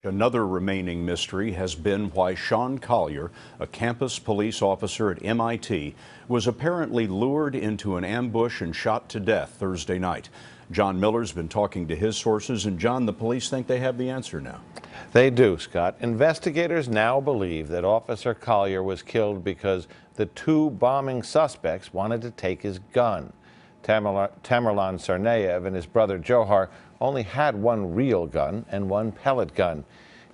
Another remaining mystery has been why Sean Collier, a campus police officer at MIT, was apparently lured into an ambush and shot to death Thursday night. John Miller's been talking to his sources, and John, the police think they have the answer now. They do, Scott. Investigators now believe that Officer Collier was killed because the two bombing suspects wanted to take his gun. Tamerlan Tsarnaev and his brother Johar only had one real gun and one pellet gun.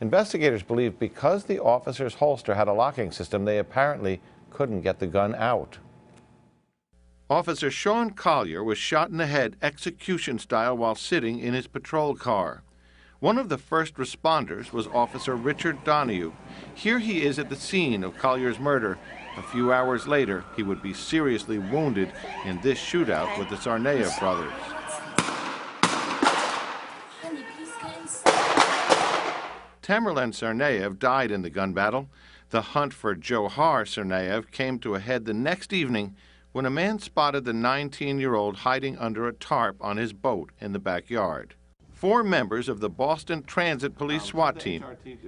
Investigators believe because the officer's holster had a locking system, they apparently couldn't get the gun out. Officer Sean Collier was shot in the head execution style while sitting in his patrol car. One of the first responders was Officer Richard Donahue. Here he is at the scene of Collier's murder. A few hours later, he would be seriously wounded in this shootout with the Tsarnaev brothers. Tamerlan Tsarnaev died in the gun battle. The hunt for Johar Tsarnaev came to a head the next evening when a man spotted the 19-year-old hiding under a tarp on his boat in the backyard. 4 members of the Boston Transit Police SWAT team,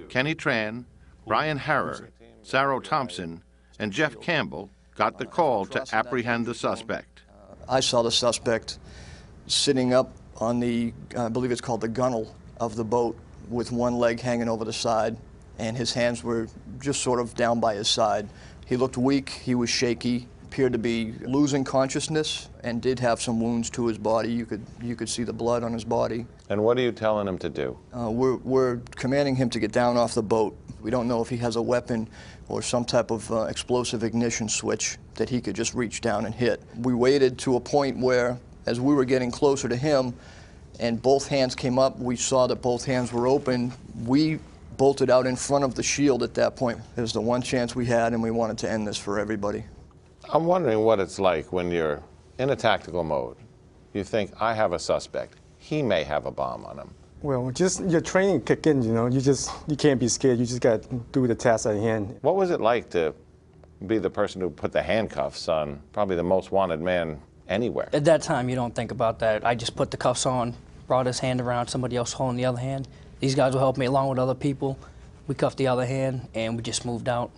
Kenny Tran, Brian Harrer, Sarah Thompson, and Jeff Campbell, got the call to apprehend the suspect. I saw the suspect sitting up on the, I believe it's called the gunnel of the boat, with one leg hanging over the side, and his hands were just sort of down by his side. He looked weak, he was shaky, appeared to be losing consciousness, and did have some wounds to his body. You could see the blood on his body. And what are you telling him to do? We're commanding him to get down off the boat. We don't know if he has a weapon or some type of explosive ignition switch that he could just reach down and hit. We waited to a point where, as we were getting closer to him and both hands came up, we saw that both hands were open. We bolted out in front of the shield at that point. It was the one chance we had, and we wanted to end this for everybody. I'm wondering what it's like when you're in a tactical mode. You think, I have a suspect. He may have a bomb on him. Well, just your training kick in, you know. You can't be scared. You just got to do the task at hand. What was it like to be the person who put the handcuffs on probably the most wanted man anywhere? At that time, you don't think about that. I just put the cuffs on, brought his hand around, somebody else holding the other hand. These guys will help me along with other people. We cuffed the other hand, and we just moved out.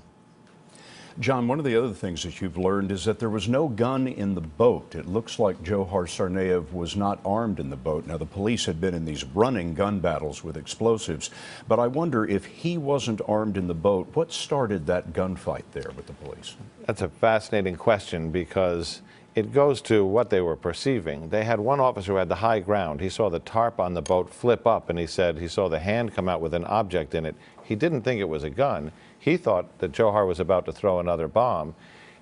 John, one of the other things that you've learned is that there was no gun in the boat. It looks like Johar Tsarnaev was not armed in the boat. Now, the police had been in these running gun battles with explosives, but I wonder if he wasn't armed in the boat, what started that gunfight there with the police? That's a fascinating question because it goes to what they were perceiving. They had one officer who had the high ground. He saw the tarp on the boat flip up, and he said he saw the hand come out with an object in it. He didn't think it was a gun. He thought that Johar was about to throw another bomb.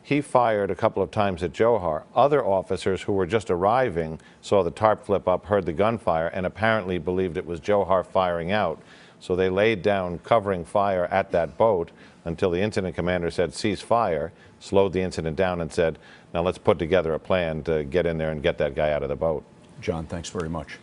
He fired a couple of times at Johar. Other officers who were just arriving saw the tarp flip up, heard the gunfire, and apparently believed it was Johar firing out. So they laid down covering fire at that boat until the incident commander said, cease fire, slowed the incident down and said, now let's put together a plan to get in there and get that guy out of the boat. John, thanks very much.